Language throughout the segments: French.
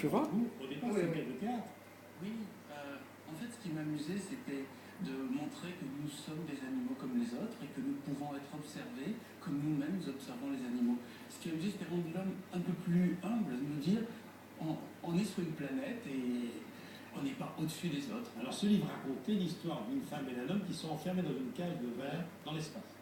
Tu vois? Au départ, c'est une pièce de théâtre. Oui, en fait, ce qui m'amusait, c'était de montrer que nous sommes des animaux comme les autres et que nous pouvons être observés comme nous-mêmes nous observons les animaux. Ce qui m'amusait, c'était rendre l'homme un peu plus humble, de nous dire on est sur une planète et on n'est pas au-dessus des autres. Alors ce livre racontait l'histoire d'une femme et d'un homme qui sont enfermés dans une cage de verre dans l'espace.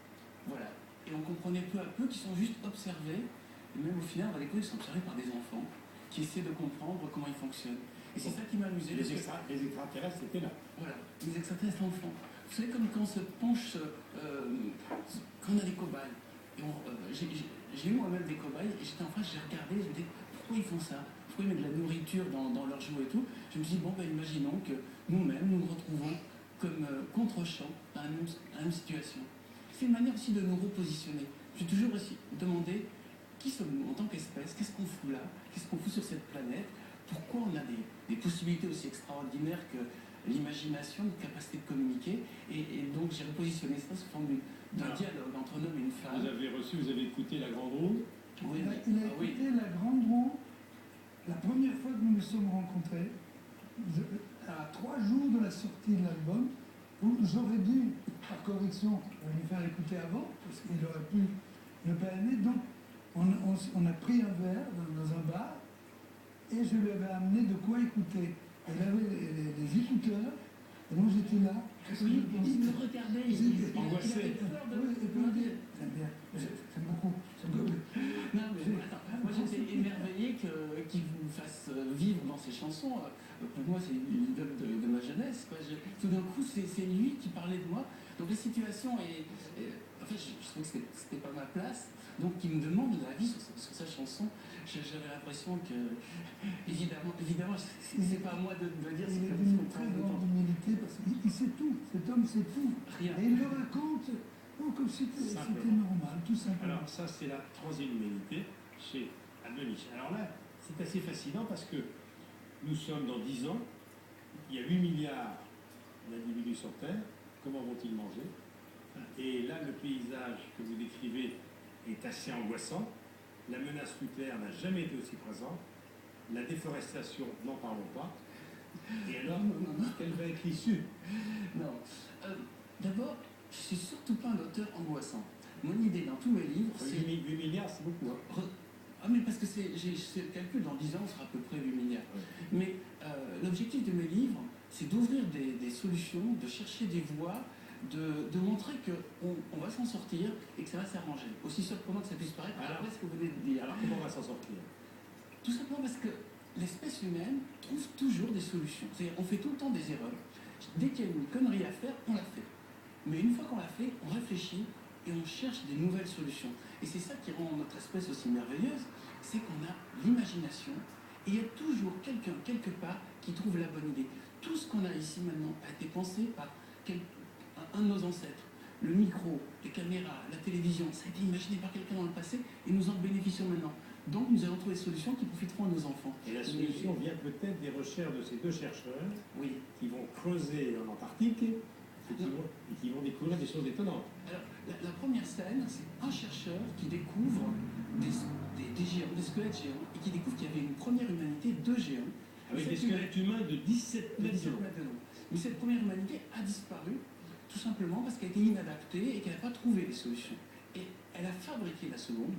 Voilà. Et on comprenait peu à peu qu'ils sont juste observés, et même au final, on va découvrir qu'ils sont observés par des enfants qui essaient de comprendre comment ils fonctionnent. Et c'est ça qui m'amusait. Les extraterrestres étaient là. Voilà, les extraterrestres enfants. Vous savez, comme quand on se penche, quand on a des cobayes. J'ai eu moi-même des cobayes, et j'étais en face, j'ai regardé, je me disais, pourquoi ils font ça? Pourquoi ils mettent de la nourriture dans leurs jouets et tout? Je me suis dit, bon, ben, imaginons que nous-mêmes, nous nous retrouvons comme contre-champ dans la même situation. C'est une manière aussi de nous repositionner. J'ai toujours aussi demandé, qui sommes-nous en tant qu'espèce? Qu'est-ce qu'on fout là? Qu'est-ce qu'on fout sur cette planète? Pourquoi on a des possibilités aussi extraordinaires que l'imagination, une capacité de communiquer, et donc j'ai repositionné ça sous forme d'un dialogue entre un homme et une femme. Vous avez écouté La Grande Roue? Oui, Il a écouté La Grande Roue la première fois que nous nous sommes rencontrés, à 3 jours de la sortie de l'album, où j'aurais dû, par correction, lui faire écouter avant, parce qu'il aurait pu ne pas aimer. Donc on a pris un verre dans un bar, et je lui avais amené de quoi écouter. Elle avait les écouteurs, et moi j'étais là. Oui, il me regardait, il avait peur de me dire. J'aime beaucoup. Non, mais attends, moi j'étais émerveillé qu'il vous fasse vivre dans ses chansons. Pour moi, c'est une idole de ma jeunesse. Quoi. Tout d'un coup, c'est lui qui parlait de moi. Donc la situation est. En fait, je trouve que c'était pas ma place. Donc il me demande l'avis sur sa chanson. J'avais l'impression que, évidemment, c'est pas à moi de dire. Il est d'une très grande humilité parce qu'il sait tout. Cet homme sait tout. Rien. Et il le raconte comme si c'était normal, tout simplement. Alors ça, c'est la troisième humanité chez Albin Michel. Alors là, c'est assez fascinant parce que nous sommes dans 10 ans, il y a 8 milliards d'individus sur Terre. Comment vont-ils manger? Et là, le paysage que vous décrivez est assez angoissant. La menace nucléaire n'a jamais été aussi présente. La déforestation, n'en parlons pas. Et alors, quelle va être l'issue? Non. D'abord, je suis surtout pas un auteur angoissant. Mon idée dans tous mes livres, c'est... 8 milliards, c'est beaucoup. Hein. Ah, mais parce que j'ai le calcul, dans 10 ans, on sera à peu près 8 milliards. Ouais. Mais l'objectif de mes livres, c'est d'ouvrir des solutions, de chercher des voies, de montrer qu'on va s'en sortir et que ça va s'arranger. Aussi surprenant que ça puisse paraître, après ce que vous venez de dire. Alors comment on va s'en sortir? Tout simplement parce que l'espèce humaine trouve toujours des solutions. C'est-à-dire on fait tout le temps des erreurs. Dès qu'il y a une connerie à faire, on la fait. Mais une fois qu'on l'a fait, on réfléchit et on cherche des nouvelles solutions. Et c'est ça qui rend notre espèce aussi merveilleuse, c'est qu'on a l'imagination et il y a toujours quelqu'un, quelque part, qui trouve la bonne idée. Tout ce qu'on a ici maintenant a été pensé par un de nos ancêtres. Le micro, les caméras, la télévision, ça a été imaginé par quelqu'un dans le passé et nous en bénéficions maintenant. Donc nous allons trouver des solutions qui profiteront à nos enfants. Et la solution vient peut-être des recherches de ces deux chercheurs qui vont creuser en Antarctique et qui vont découvrir des choses étonnantes. Alors, la première scène, c'est un chercheur qui découvre des géants, des squelettes géants, et qui découvre qu'il y avait une première humanité de géants. Avec des squelettes humains de 17 mètres de long. Mais cette première humanité a disparu, tout simplement parce qu'elle était inadaptée et qu'elle n'a pas trouvé les solutions. Et elle a fabriqué la seconde,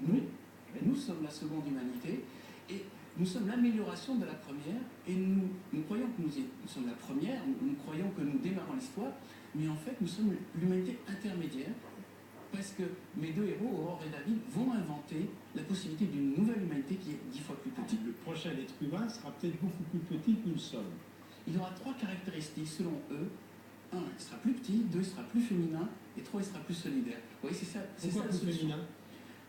nous sommes la seconde humanité, et nous sommes l'amélioration de la première, et nous croyons que nous sommes la première, nous croyons que nous démarrons l'histoire, mais en fait nous sommes l'humanité intermédiaire, parce que mes deux héros, Aurore et David, vont inventer la possibilité d'une nouvelle humanité qui est 10 fois plus petite. Le prochain être humain sera peut-être beaucoup plus petit que nous le sommes. Il aura 3 caractéristiques selon eux. 1, il sera plus petit, 2, il sera plus féminin, et 3, il sera plus solidaire. Vous voyez, c'est ça. Pourquoi plus féminin?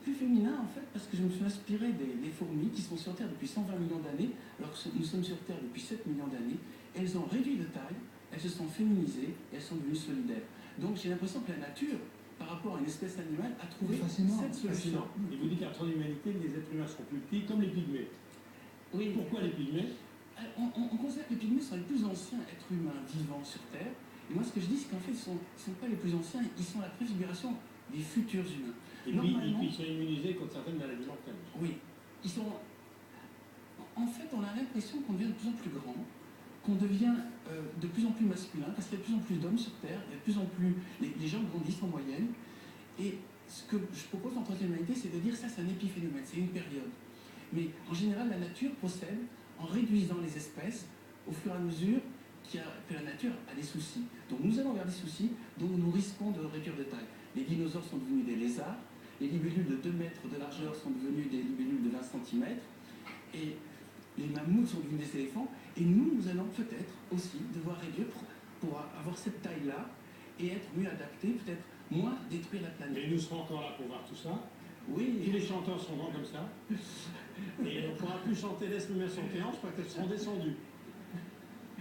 Plus féminin, en fait, parce que je me suis inspiré des fourmis qui sont sur Terre depuis 120 millions d'années, alors que nous sommes sur Terre depuis 7 millions d'années. Elles ont réduit de taille, elles se sont féminisées, et elles sont devenues solidaires. Donc j'ai l'impression que la nature, par rapport à une espèce animale, a trouvé cette solution. Il vous dit qu'à notre humanité, les êtres humains seront plus petits, comme les pygmées. Oui. Pourquoi les pygmées? On considère que les pygmées sont les plus anciens êtres humains vivants sur Terre. Et moi, ce que je dis, c'est qu'en fait, ils ne sont pas les plus anciens, ils sont la préfiguration des futurs humains. Et puis ils sont immunisés contre certaines maladies mortelles. Oui. Ils sont... En fait, on a l'impression qu'on devient de plus en plus grand, qu'on devient de plus en plus masculin, parce qu'il y a de plus en plus d'hommes sur Terre, il y a de plus en plus... Les gens grandissent en moyenne. Et ce que je propose en troisième humanité, c'est de dire ça, c'est un épiphénomène, c'est une période. Mais en général, la nature procède en réduisant les espèces au fur et à mesure que la nature a des soucis. Donc nous allons vers des soucis, donc nous risquons de réduire de taille. Les dinosaures sont devenus des lézards, les libellules de 2 mètres de largeur sont devenues des libellules de 20 cm, et les mammouths sont devenus des éléphants, et nous allons peut-être aussi devoir réduire pour avoir cette taille-là, et être mieux adaptés, peut-être moins détruire la planète. Et nous serons encore là pour voir tout ça. Oui. Et les chanteurs sont grands comme ça. Et on ne pourra plus chanter Laisse-le sur tes hanches parce qu'elles seront descendues.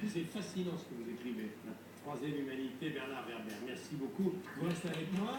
C'est fascinant ce que vous écrivez. La troisième humanité, Bernard Werber. Merci beaucoup. Vous restez avec moi.